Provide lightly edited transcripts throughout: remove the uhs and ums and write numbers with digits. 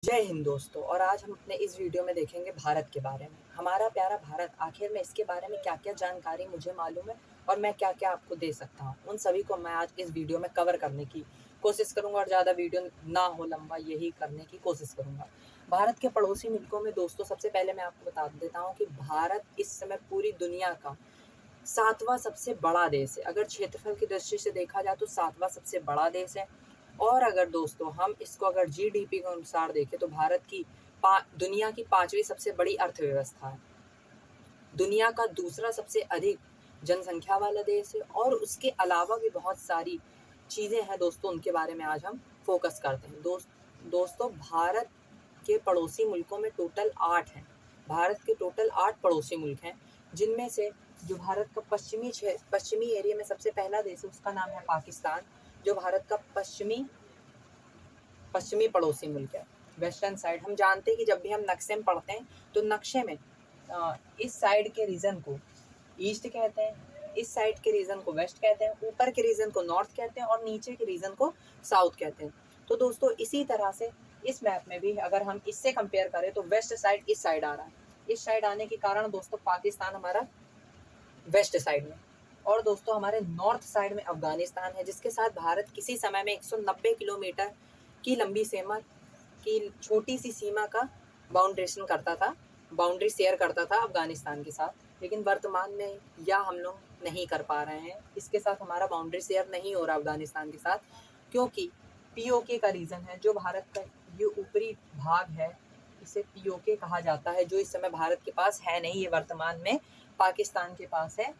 जय हिंद दोस्तों। और आज हम अपने इस वीडियो में देखेंगे भारत के बारे में। हमारा प्यारा भारत, आखिर में इसके बारे में क्या क्या जानकारी मुझे मालूम है और मैं क्या क्या आपको दे सकता हूँ, उन सभी को मैं आज इस वीडियो में कवर करने की कोशिश करूंगा और ज़्यादा वीडियो ना हो लंबा, यही करने की कोशिश करूंगा। भारत के पड़ोसी मुल्कों में दोस्तों सबसे पहले मैं आपको बता देता हूँ कि भारत इस समय पूरी दुनिया का 7वां सबसे बड़ा देश है। अगर क्षेत्रफल की दृष्टि से देखा जाए तो 7वां सबसे बड़ा देश है। और अगर दोस्तों हम इसको अगर जीडीपी के अनुसार देखें तो भारत की दुनिया की 5वीं सबसे बड़ी अर्थव्यवस्था है। दुनिया का दूसरा सबसे अधिक जनसंख्या वाला देश है। और उसके अलावा भी बहुत सारी चीज़ें हैं दोस्तों, उनके बारे में आज हम फोकस करते हैं। दोस्तों भारत के पड़ोसी मुल्कों में टोटल 8 हैं। भारत के टोटल 8 पड़ोसी मुल्क हैं, जिनमें से जो भारत का पश्चिमी एरिया में सबसे पहला देश है उसका नाम है पाकिस्तान, जो भारत का पश्चिमी पड़ोसी मुल्क है। वेस्टर्न साइड हम जानते हैं कि जब भी हम नक्शे में पढ़ते हैं तो नक्शे में इस साइड के रीजन को ईस्ट कहते हैं, इस साइड के रीजन को वेस्ट कहते हैं, ऊपर के रीजन को नॉर्थ कहते हैं और नीचे के रीजन को साउथ कहते हैं। तो दोस्तों इसी तरह से इस मैप में भी अगर हम इससे कंपेयर करें तो वेस्ट साइड इस साइड आ रहा है। इस साइड आने के कारण दोस्तों पाकिस्तान हमारा वेस्ट साइड में, और दोस्तों हमारे नॉर्थ साइड में अफगानिस्तान है, जिसके साथ भारत किसी समय में 190 किलोमीटर की लंबी सीमा की छोटी सी सीमा का बाउंड्री शेयर करता था अफगानिस्तान के साथ। लेकिन वर्तमान में यह हम लोग नहीं कर पा रहे हैं, इसके साथ हमारा बाउंड्री शेयर नहीं हो रहा अफगानिस्तान के साथ, क्योंकि पीओके का रीज़न है। जो भारत का ये ऊपरी भाग है इसे पीओके कहा जाता है, जो इस समय भारत के पास है नहीं, ये वर्तमान में पाकिस्तान के पास है।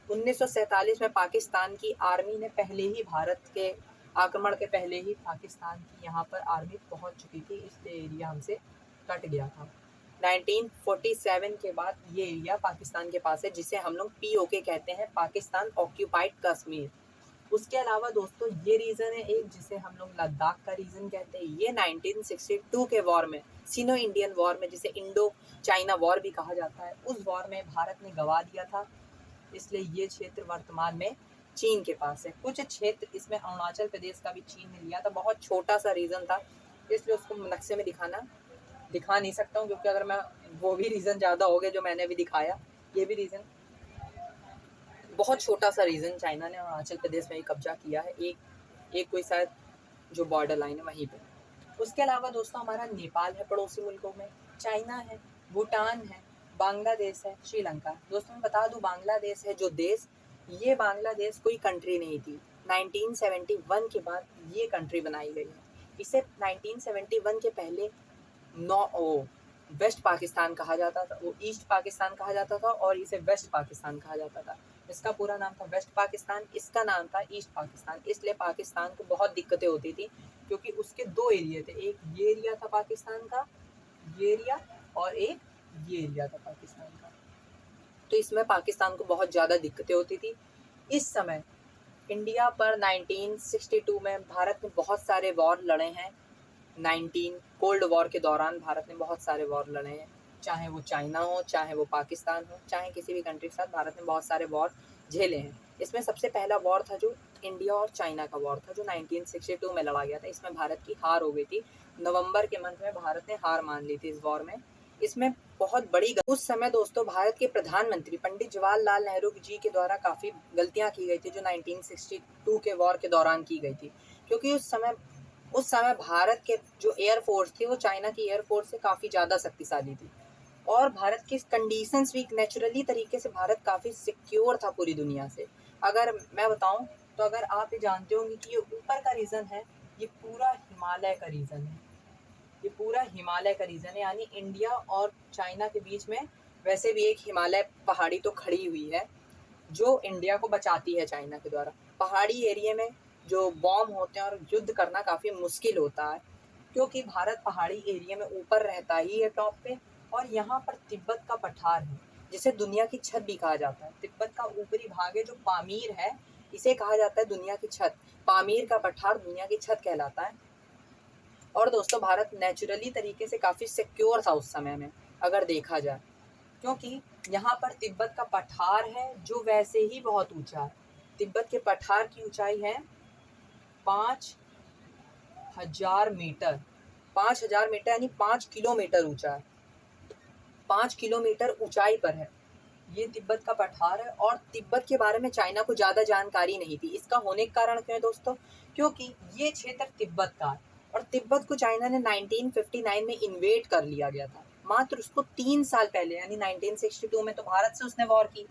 1947 में पाकिस्तान की आर्मी ने पहले ही भारत के आक्रमण के पहले ही पाकिस्तान की यहाँ पर आर्मी पहुँच चुकी थी, इसलिए एरिया हमसे कट गया था। 1947 के बाद ये एरिया पाकिस्तान के पास है, जिसे हम लोग पीओके कहते हैं, पाकिस्तान ऑक्यूपाइड कश्मीर। उसके अलावा दोस्तों ये रीजन है एक, जिसे हम लोग लद्दाख का रीजन कहते हैं। ये 1962 के वॉर में, सिनो इंडियन वॉर में, जिसे इंडो चाइना वॉर भी कहा जाता है, उस वॉर में भारत ने गंवा दिया था, इसलिए ये क्षेत्र वर्तमान में चीन के पास है। कुछ क्षेत्र इसमें अरुणाचल प्रदेश का भी चीन ने लिया था, बहुत छोटा सा रीजन था, इसलिए उसको नक्शे में दिखा नहीं सकता हूँ, क्योंकि अगर मैं वो भी रीजन ज़्यादा हो गया जो मैंने अभी दिखाया। ये भी रीजन बहुत छोटा सा रीजन, चाइना ने अरुणाचल प्रदेश में ही कब्जा किया है, एक कोई शायद जो बॉर्डर लाइन है वहीं पे। उसके अलावा दोस्तों हमारा नेपाल है पड़ोसी मुल्कों में, चाइना है, भूटान है, बांग्लादेश है, श्रीलंका। दोस्तों मैं बता दूं, बांग्लादेश है जो देश, ये बांग्लादेश कोई कंट्री नहीं थी। 1971 के बाद ये कंट्री बनाई गई है। इसे 1971 के पहले वेस्ट पाकिस्तान कहा जाता था, वो ईस्ट पाकिस्तान कहा जाता था, और इसे वेस्ट पाकिस्तान कहा जाता था। इसका पूरा नाम था वेस्ट पाकिस्तान, इसका नाम था ईस्ट पाकिस्तान। इसलिए पाकिस्तान को बहुत दिक्कतें होती थी, क्योंकि उसके 2 एरिया थे, एक ये एरिया था पाकिस्तान का, ये एरिया, और एक ये एरिया था पाकिस्तान का। तो इसमें पाकिस्तान को बहुत ज़्यादा दिक्कतें होती थी। इस समय इंडिया पर 1962 में भारत ने बहुत सारे वॉर लड़े हैं। 19 कोल्ड वॉर के दौरान भारत ने बहुत सारे वॉर लड़े हैं, चाहे वो चाइना हो, चाहे वो पाकिस्तान हो, चाहे किसी भी कंट्री के साथ भारत ने बहुत सारे वॉर झेले हैं। इसमें सबसे पहला वॉर था जो इंडिया और चाइना का वॉर था, जो 1962 में लड़ा गया था। इसमें भारत की हार हो गई थी, नवंबर के मंथ में भारत ने हार मान ली थी इस वॉर में। इसमें बहुत बड़ी उस समय दोस्तों भारत के प्रधानमंत्री पंडित जवाहरलाल नेहरू जी के द्वारा काफ़ी गलतियां की गई थी, जो 1962 के वॉर के दौरान की गई थी, क्योंकि उस समय भारत के जो एयरफोर्स थी वो चाइना की एयरफोर्स से काफ़ी ज़्यादा शक्तिशाली थी, और भारत की कंडीशंस भी नेचुरली तरीके से भारत काफ़ी सिक्योर था पूरी दुनिया से। अगर मैं बताऊं तो अगर आप ये जानते होंगे कि ये ऊपर का रीज़न है, ये पूरा हिमालय का रीज़न है, ये पूरा हिमालय का रीजन है, यानी इंडिया और चाइना के बीच में वैसे भी एक हिमालय पहाड़ी तो खड़ी हुई है, जो इंडिया को बचाती है चाइना के द्वारा। पहाड़ी एरिया में जो बॉम्ब होते हैं और युद्ध करना काफ़ी मुश्किल होता है, क्योंकि भारत पहाड़ी एरिया में ऊपर रहता ही है टॉप पे, और यहाँ पर तिब्बत का पठार है, जिसे दुनिया की छत भी कहा जाता है। तिब्बत का ऊपरी भाग है जो पामीर है, इसे कहा जाता है दुनिया की छत। पामीर का पठार दुनिया की छत कहलाता है। और दोस्तों भारत नेचुरली तरीके से काफ़ी सिक्योर था उस समय में अगर देखा जाए, क्योंकि यहाँ पर तिब्बत का पठार है जो वैसे ही बहुत ऊंचा है। तिब्बत के पठार की ऊंचाई है 5,000 मीटर, 5000 मीटर यानी 5 किलोमीटर ऊंचा है, 5 किलोमीटर ऊंचाई पर है ये तिब्बत का पठार है। और तिब्बत के बारे में चाइना को ज़्यादा जानकारी नहीं थी। इसका होने के कारण क्यों है दोस्तों, क्योंकि ये क्षेत्र तिब्बत का है और तिब्बत को चाइना ने 1959 में इन्वेड कर लिया गया था। मात्र उसको 3 साल पहले यानी 1962 में तो भारत से उसने वॉर की।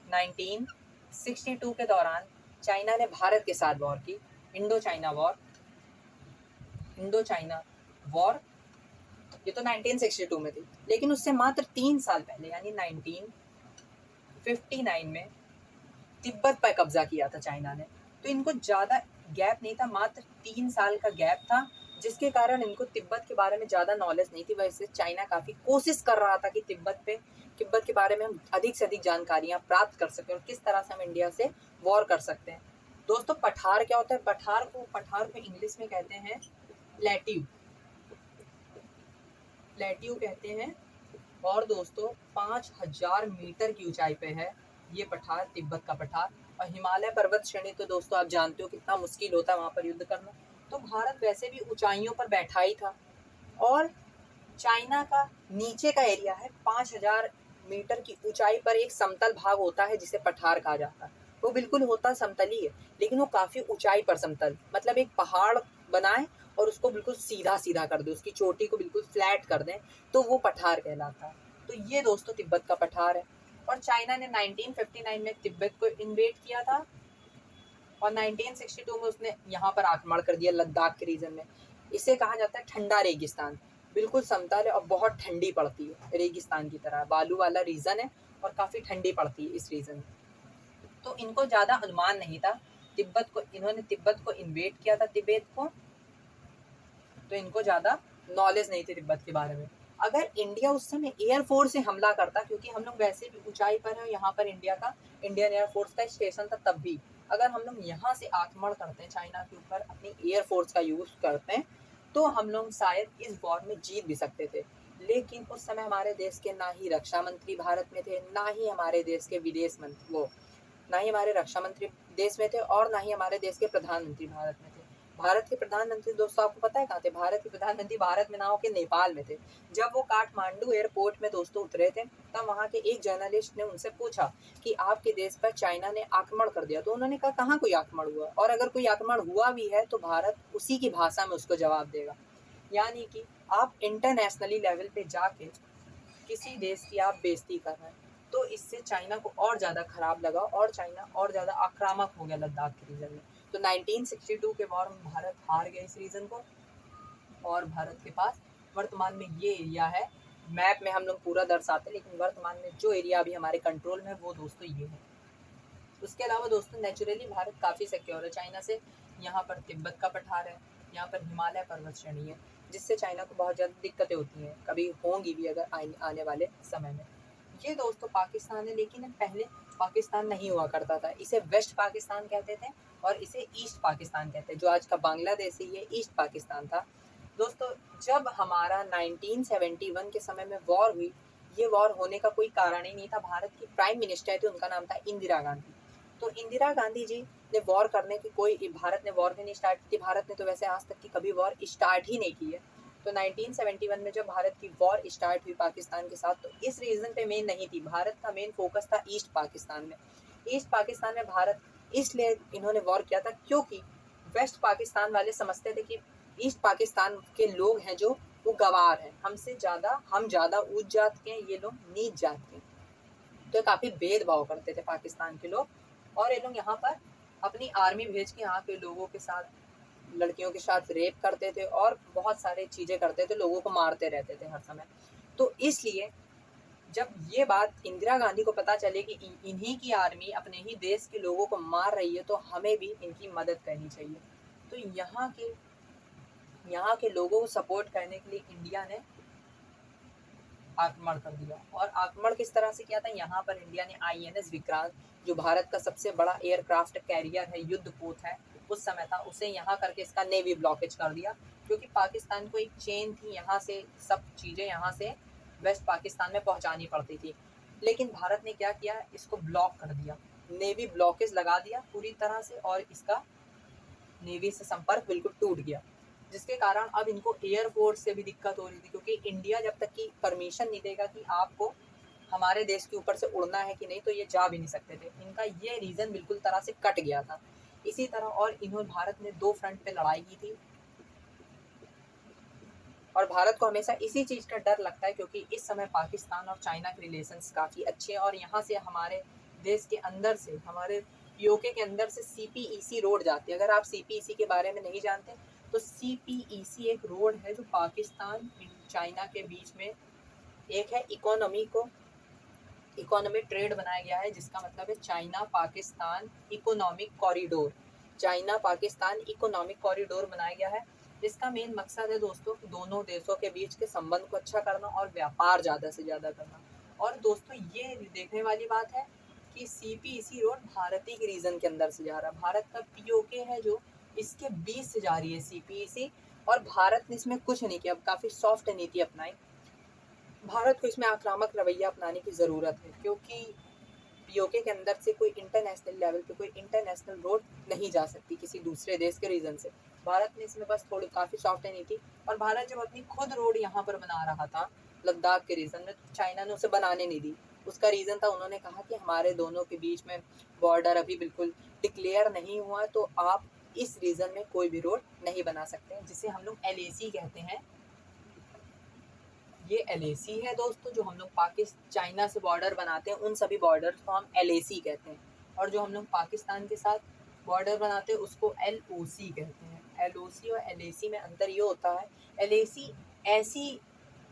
1962 के दौरान चाइना ने भारत के साथ वॉर की, इंडो चाइना वॉर ये तो 1962 में थी। लेकिन उससे मात्र 3 साल पहले यानी 1959 में तिब्बत पर कब्जा किया था चाइना ने। तो इनको ज़्यादा गैप नहीं था, मात्र 3 साल का गैप था, जिसके कारण इनको तिब्बत के बारे में ज़्यादा नॉलेज नहीं थी। वैसे चाइना काफ़ी कोशिश कर रहा था कि तिब्बत के बारे में हम अधिक से अधिक जानकारियाँ प्राप्त कर सकें और किस तरह से हम इंडिया से वॉर कर सकते हैं। दोस्तों पठार क्या होता है, पठार को इंग्लिश में कहते हैं प्लेट्यू कहते हैं। और दोस्तों 5000 मीटर की ऊंचाई पे है ये पठार, तिब्बत का पठार। और हिमालय पर्वत श्रेणी तो दोस्तों आप जानते हो कितना मुश्किल होता है वहाँ पर युद्ध करना। तो भारत वैसे भी ऊंचाइयों पर बैठा ही था और चाइना का नीचे का एरिया है 5000 मीटर की ऊंचाई पर एक समतल भाग होता है जिसे पठार कहा जाता है। वो बिल्कुल होता समतल ही है, लेकिन वो काफी ऊंचाई पर समतल, मतलब एक पहाड़ बनाए और उसको बिल्कुल सीधा सीधा कर दे, उसकी चोटी को बिल्कुल फ्लैट कर दें, तो वो पठार कहलाता है। तो ये दोस्तों तिब्बत का पठार है। और चाइना ने 1959 में तिब्बत को इन्वेड किया था और 1962 में उसने यहाँ पर आक्रमण कर दिया लद्दाख के रीजन में। इसे कहा जाता है ठंडा रेगिस्तान, बिल्कुल समतल है और बहुत ठंडी पड़ती है, रेगिस्तान की तरह बालू वाला रीजन है और काफ़ी ठंडी पड़ती है इस रीजन में। तो इनको ज़्यादा अनुमान नहीं था इन्होंने तिब्बत को इन्वेड किया था तिब्बत को, तो इनको ज़्यादा नॉलेज नहीं थी तिब्बत के बारे में। अगर इंडिया उस समय एयरफोर्स से हमला करता, क्योंकि हम लोग वैसे भी ऊंचाई पर हैं, यहाँ पर इंडियन एयरफोर्स का स्टेशन था, तब भी अगर हम लोग यहाँ से आक्रमण करते हैं चाइना के ऊपर, अपनी एयरफोर्स का यूज करते हैं, तो हम लोग शायद इस वॉर में जीत भी सकते थे। लेकिन उस समय हमारे देश के ना ही रक्षा मंत्री भारत में थे, ना ही हमारे देश के ना ही हमारे रक्षा मंत्री देश में थे और ना ही हमारे देश के प्रधानमंत्री भारत में थे। भारत के प्रधानमंत्री दोस्तों आपको पता है कहाँ थे? भारत के प्रधानमंत्री भारत में ना होकर नेपाल में थे। जब वो काठमांडू एयरपोर्ट में दोस्तों उतरे थे, तब वहाँ के एक जर्नलिस्ट ने उनसे पूछा कि आपके देश पर चाइना ने आक्रमण कर दिया, तो उन्होंने कहा कहाँ कोई आक्रमण हुआ, और अगर कोई आक्रमण हुआ भी है तो भारत उसी की भाषा में उसको जवाब देगा। यानी कि आप इंटरनेशनली लेवल पे जाके किसी देश की आप बेइज्जती कर रहे हैं, तो इससे चाइना को और ज़्यादा खराब लगा और चाइना और ज़्यादा आक्रामक हो गया लद्दाख के रीजन में। तो 1962 के वॉर में भारत हार गया इस रीजन को और भारत के पास वर्तमान में ये एरिया है। मैप में हम लोग पूरा दर्शाते हैं, लेकिन वर्तमान में जो एरिया अभी हमारे कंट्रोल में है वो दोस्तों ये है। उसके अलावा दोस्तों नेचुरली भारत काफ़ी सिक्योर है चाइना से। यहाँ पर तिब्बत का पठार है, यहाँ पर हिमालय पर्वत श्रेणी है, जिससे चाइना को बहुत ज़्यादा दिक्कतें होती हैं, कभी होंगी भी अगर आने वाले समय में। ये दोस्तों पाकिस्तान है, लेकिन पहले पाकिस्तान नहीं हुआ करता था, इसे वेस्ट पाकिस्तान कहते थे और इसे ईस्ट पाकिस्तान कहते हैं। जो आज का बांग्लादेश है ये ईस्ट पाकिस्तान था। दोस्तों जब हमारा 1971 के समय में वॉर हुई, ये वॉर होने का कोई कारण ही नहीं था। भारत की प्राइम मिनिस्टर थी, उनका नाम था इंदिरा गांधी। तो इंदिरा गांधी जी ने वॉर करने की भारत ने वॉर भी नहीं स्टार्ट की। भारत ने तो वैसे आज तक की कभी वॉर स्टार्ट ही नहीं की है। तो 1971 में जब भारत की वॉर स्टार्ट हुई पाकिस्तान के साथ, तो इस रीजन पे मेन नहीं थी, भारत का मेन फोकस था ईस्ट पाकिस्तान में। ईस्ट पाकिस्तान में भारत इसलिए इन्होंने वॉर किया था क्योंकि वेस्ट पाकिस्तान वाले समझते थे कि ईस्ट पाकिस्तान के लोग हैं जो वो गवार हैं, हम ज़्यादा ऊंच जात के हैं, ये लोग नीच जात के हैं। तो काफ़ी भेदभाव करते थे पाकिस्तान के लोग, और ये लोग यहाँ पर अपनी आर्मी भेज के यहाँ के लोगों के साथ, लड़कियों के साथ रेप करते थे और बहुत सारे चीज़ें करते थे, लोगों को मारते रहते थे हर समय। तो इसलिए जब ये बात इंदिरा गांधी को पता चले कि इन्हीं की आर्मी अपने ही देश के लोगों को मार रही है, तो हमें भी इनकी मदद करनी चाहिए। तो यहाँ के लोगों को सपोर्ट करने के लिए इंडिया ने आक्रमण कर दिया। और आक्रमण किस तरह से किया था, यहाँ पर इंडिया ने INS विक्रांत, जो भारत का सबसे बड़ा एयरक्राफ्ट कैरियर है, युद्धपोत है उस समय था, उसे यहाँ करके इसका नेवी ब्लॉकेज कर दिया। क्योंकि पाकिस्तान को एक चेन थी, यहाँ से सब चीज़ें यहाँ से वेस्ट पाकिस्तान में पहुँचानी पड़ती थी। लेकिन भारत ने क्या किया, इसको ब्लॉक कर दिया, नेवी ब्लॉकेज लगा दिया पूरी तरह से, और इसका नेवी से संपर्क बिल्कुल टूट गया। जिसके कारण अब इनको एयरफोर्स से भी दिक्कत हो रही थी, क्योंकि इंडिया जब तक की परमिशन नहीं देगा कि आपको हमारे देश के ऊपर से उड़ना है कि नहीं, तो ये जा भी नहीं सकते थे। इनका ये रीज़न बिल्कुल तरह से कट गया था। इसी तरह और इन्होंने भारत ने 2 फ्रंट पे लड़ाई की थी, और भारत को हमेशा इसी चीज़ का डर लगता है, क्योंकि इस समय पाकिस्तान और चाइना के रिलेशंस काफ़ी अच्छे हैं, और यहाँ से हमारे देश के अंदर से, हमारे पीओके के अंदर से सीपीईसी रोड जाती है। अगर आप सीपीईसी के बारे में नहीं जानते, तो सीपीईसी एक रोड है जो पाकिस्तान चाइना के बीच में एक है। इकोनॉमिक ट्रेड बनाया गया है, जिसका मतलब है China Pakistan economic corridor. China Pakistan economic corridor बनाया गया है। इसका मेन मकसद है दोस्तों दोनों देशों के बीच के संबंध को अच्छा करना और व्यापार ज़्यादा से ज़्यादा करना। और दोस्तों ये देखने वाली बात है कि सीपीईसी रोड भारत ही के रीजन के अंदर से जा रहा है। भारत का पीओके है जो इसके बीच से जा रही है सीपीईसी, और भारत ने इसमें कुछ नहीं किया, अब काफ़ी सॉफ्ट नीति अपनाई। भारत को इसमें आक्रामक रवैया अपनाने की ज़रूरत है, क्योंकि पीओके के अंदर से कोई इंटरनेशनल लेवल पे कोई इंटरनेशनल रोड नहीं जा सकती किसी दूसरे देश के रीजन से। भारत ने इसमें बस थोड़ी काफ़ी सॉफ्ट नहीं थी, और भारत जब अपनी खुद रोड यहाँ पर बना रहा था लद्दाख के रीजन में, तो चाइना ने उसे बनाने नहीं दी। उसका रीज़न था, उन्होंने कहा कि हमारे दोनों के बीच में बॉर्डर अभी बिल्कुल डिक्लेयर नहीं हुआ, तो आप इस रीजन में कोई भी रोड नहीं बना सकते, जिसे हम लोग LAC कहते हैं। ये LAC है दोस्तों, जो हम लोग पाकिस्तान चाइना से बॉर्डर बनाते हैं उन सभी बॉर्डर को हम LAC कहते हैं, और जो हम लोग पाकिस्तान के साथ बॉर्डर बनाते हैं उसको LOC कहते हैं। LOC और LAC में अंतर ये होता है, LAC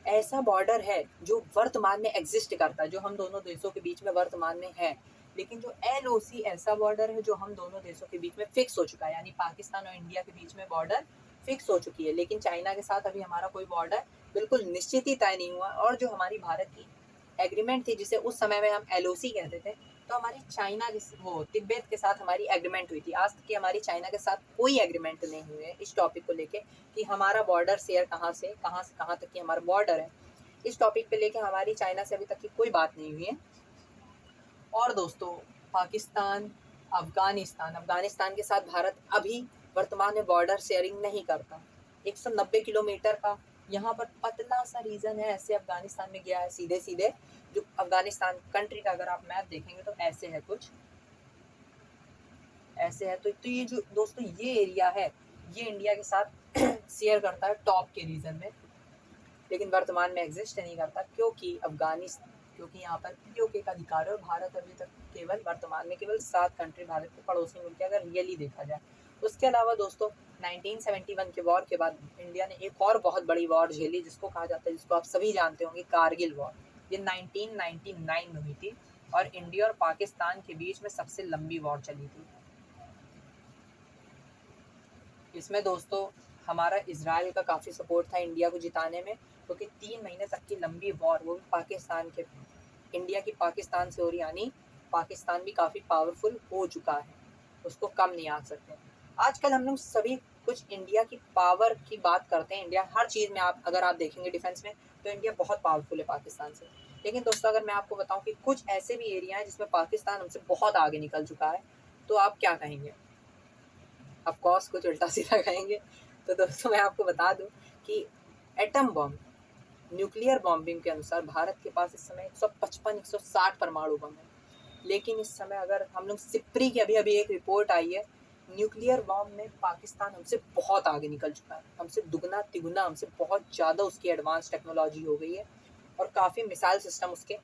ऐसा बॉर्डर है जो वर्तमान में एग्जिस्ट करता है, जो हम दोनों देशों के बीच में वर्तमान में है। लेकिन जो LOC ऐसा बॉर्डर है जो हम दोनों देशों के बीच में फिक्स हो चुका है, यानी पाकिस्तान और इंडिया के बीच में बॉर्डर फिक्स हो चुकी है। लेकिन चाइना के साथ अभी हमारा कोई बॉर्डर बिल्कुल निश्चित ही तय नहीं हुआ, और जो हमारी भारत की एग्रीमेंट थी जिसे उस समय में हम LOC कहते थे, तो हमारी चाइना वो तिब्बत के साथ हमारी एग्रीमेंट हुई थी। आज तक की हमारी चाइना के साथ कोई एग्रीमेंट नहीं हुई है इस टॉपिक को लेके कि हमारा बॉर्डर शेयर कहाँ से कहाँ तक की हमारा बॉर्डर है। इस टॉपिक पे लेके हमारी चाइना से अभी तक की कोई बात नहीं हुई है। और दोस्तों पाकिस्तान, अफगानिस्तान के साथ भारत अभी वर्तमान में बॉर्डर शेयरिंग नहीं करता। 190 किलोमीटर का यहाँ पर पतला सा रीजन है, ऐसे अफगानिस्तान में गया है सीधे सीधे। जो अफगानिस्तान कंट्री का अगर आप मैप देखेंगे तो ऐसे है, कुछ ऐसे है। तो ये जो दोस्तों ये एरिया है, ये इंडिया के साथ शेयर करता है टॉप के रीजन में, लेकिन वर्तमान में एग्जिस्ट नहीं करता, क्योंकि यहाँ पर पीओके का अधिकार है, और भारत अभी तक केवल वर्तमान में केवल 7 कंट्री भारत के पड़ोसी मुल्क है, अगर रियली देखा जाए। उसके अलावा दोस्तों 1971 के वॉर के बाद इंडिया ने एक और बहुत बड़ी वॉर झेली, जिसको कहा जाता है, जिसको आप सभी जानते होंगे, कारगिल वॉर। ये 1999 में हुई थी, और इंडिया और पाकिस्तान के बीच में सबसे लंबी वॉर चली थी। इसमें दोस्तों हमारा इजराइल का काफ़ी सपोर्ट था इंडिया को जिताने में, क्योंकि 3 महीने तक की लंबी वॉर, वो भी इंडिया की पाकिस्तान से हो रही, यानी पाकिस्तान भी काफ़ी पावरफुल हो चुका है, उसको कम नहीं आ सकते। आजकल हम लोग सभी कुछ इंडिया की पावर की बात करते हैं। इंडिया हर चीज़ में अगर आप देखेंगे डिफेंस में, तो इंडिया बहुत पावरफुल है पाकिस्तान से। लेकिन दोस्तों अगर मैं आपको बताऊं कि कुछ ऐसे भी एरिया हैं जिसमें पाकिस्तान हमसे बहुत आगे निकल चुका है, तो आप क्या कहेंगे? ऑफकोर्स कुछ उल्टा सीधा कहेंगे। तो दोस्तों मैं आपको बता दूं कि एटम बम, न्यूक्लियर बॉम्बिंग के अनुसार भारत के पास इस समय 155-160 परमाणु बम है। लेकिन इस समय अगर हम लोग सिप्री की अभी एक रिपोर्ट आई है, न्यूक्लियर बॉम्ब में पाकिस्तान हमसे बहुत आगे निकल चुका है, हमसे दुगना तिगुना, हमसे बहुत ज़्यादा उसकी एडवांस टेक्नोलॉजी हो गई है, और काफ़ी मिसाइल सिस्टम उसके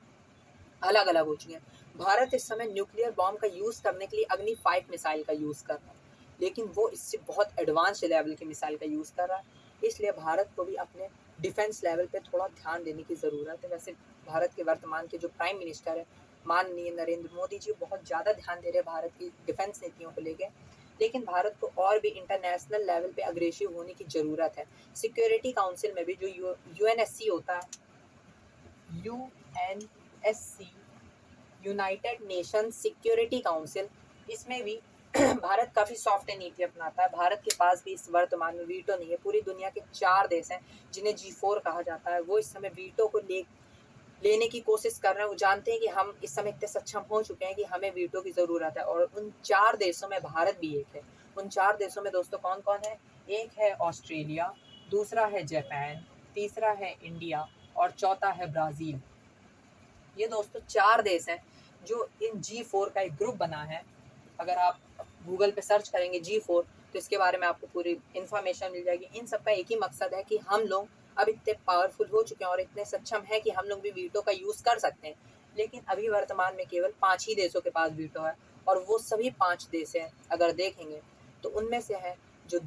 अलग अलग हो चुके हैं। भारत इस समय न्यूक्लियर बॉम्ब का यूज़ करने के लिए अग्नि 5 मिसाइल का यूज़ कर रहा है, लेकिन वो इससे बहुत एडवांस लेवल की मिसाइल का यूज़ कर रहा है। इसलिए भारत को भी अपने डिफेंस लेवल पे थोड़ा ध्यान देने की ज़रूरत है। वैसे भारत के वर्तमान के जो प्राइम मिनिस्टर है माननीय नरेंद्र मोदी जी, बहुत ज़्यादा ध्यान दे रहे हैं भारत की डिफेंस नीतियों को लेकर, लेकिन भारत को और भी इंटरनेशनल लेवल पे अग्रेसिव होने की ज़रूरत है। सिक्योरिटी काउंसिल में भी जो UNSC होता है, UNSC United nation security council, इसमें भी भारत काफ़ी सॉफ्ट नीति अपनाता है। भारत के पास भी इस वर्तमान में वीटो नहीं है। पूरी दुनिया के 4 देश हैं जिन्हें G4 कहा जाता है, वो इस समय वीटो को लेने की कोशिश कर रहे हैं, वो जानते हैं कि हम इस समय इतने सक्षम हो चुके हैं कि हमें वीटो की ज़रूरत है। और उन 4 देशों में भारत भी एक है। उन 4 देशों में दोस्तों कौन-कौन है? एक है ऑस्ट्रेलिया, दूसरा है जापान, तीसरा है इंडिया और चौथा है ब्राज़ील। ये दोस्तों 4 देश हैं जो इन G4 का एक ग्रुप बना है। अगर आप गूगल पे सर्च करेंगे G4 तो इसके बारे में आपको पूरी इन्फॉर्मेशन मिल जाएगी। इन सब का एक ही मकसद है कि हम लोग अब इतने पावरफुल हो चुके हैं और इतने सक्षम हैं कि हम लोग भी वीटो का यूज़ कर सकते हैं। लेकिन अभी वर्तमान में केवल 5 ही देशों के पास वीटो है और वो सभी 5 देश हैं अगर देखेंगे तो उनमें से है जो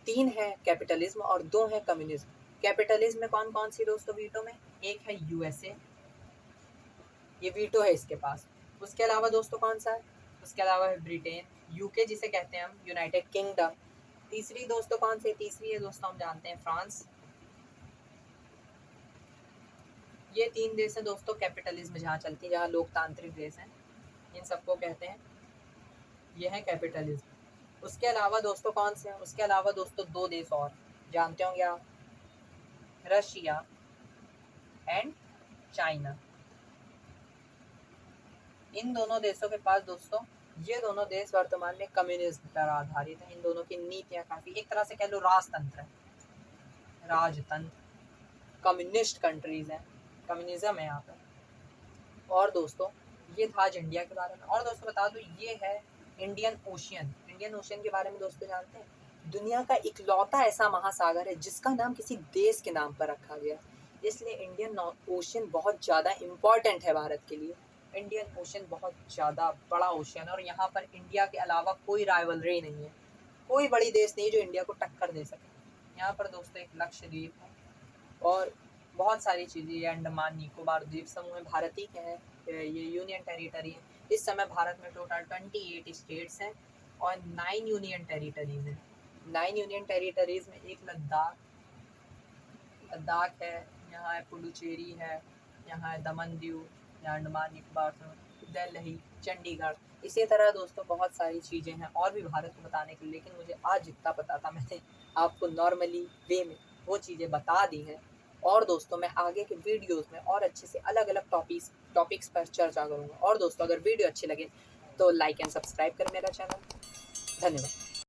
3 है कैपिटलिज्म और 2 है कम्युनिज्म। कैपिटलिज्म में कौन-कौन सी दोस्तों वीटो में? एक है यूएसए, ये वीटो है इसके पास। उसके अलावा दोस्तों कौन सा है? उसके अलावा है ब्रिटेन, यूके जिसे कहते हैं हम, यूनाइटेड किंगडम। तीसरी दोस्तों कौन सी? तीसरी है दोस्तों हम जानते हैं फ्रांस। ये 3 देश हैं दोस्तों कैपिटलिज्म जहाँ चलती है, जहाँ लोकतांत्रिक देश हैं, इन सबको कहते हैं, ये है कैपिटलिज्म। उसके अलावा दोस्तों कौन से हैं? उसके अलावा दोस्तों 2 देश और जानते होंगे आप, रशिया एंड चाइना। इन दोनों देशों के पास दोस्तों, ये दोनों देश वर्तमान में कम्युनिज्म पर आधारित हैं। इन दोनों की नीतियाँ काफ़ी एक तरह से कह लो राजतंत्र है, राजतंत्र, कम्युनिस्ट कंट्रीज़ हैं, कम्युनिज्म है यहाँ पर। और दोस्तों ये था आज इंडिया के बारे में। और दोस्तों बता दूँ ये है इंडियन ओशियन। इंडियन ओशियन के बारे में दोस्तों जानते हैं? दुनिया का इकलौता ऐसा महासागर है जिसका नाम किसी देश के नाम पर रखा गया है, इसलिए इंडियन ओशियन बहुत ज़्यादा इम्पॉर्टेंट है भारत के लिए। इंडियन ओशियन बहुत ज़्यादा बड़ा ओशियन है और यहाँ पर इंडिया के अलावा कोई राइवलरी नहीं है, कोई बड़ी देश नहीं जो इंडिया को टक्कर दे सके। यहाँ पर दोस्तों एक लक्षद्वीप है और बहुत सारी चीज़ें, ये अंडमान निकोबार द्वीप समूह में भारत ही के हैं, ये यूनियन टेरिटरी है। इस समय भारत में टोटल 28 स्टेट्स हैं और 9 यूनियन टेरिटरीज़ हैं। 9 यूनियन टेरिटरीज़ में एक लद्दाख है, यहाँ है पुडुचेरी है, यहाँ है दमन दीव, यहाँ अंडमान निकोबार समूह, दिल्ली, चंडीगढ़। इसी तरह दोस्तों बहुत सारी चीज़ें हैं और भी भारत को बताने के लिए, लेकिन मुझे आज जितना पता था मैंने आपको नॉर्मली वे में वो चीज़ें बता दी हैं। और दोस्तों मैं आगे के वीडियोस में और अच्छे से अलग-अलग टॉपिक्स पर चर्चा करूँगा। और दोस्तों अगर वीडियो अच्छी लगे तो लाइक एंड सब्सक्राइब करें मेरा चैनल। धन्यवाद।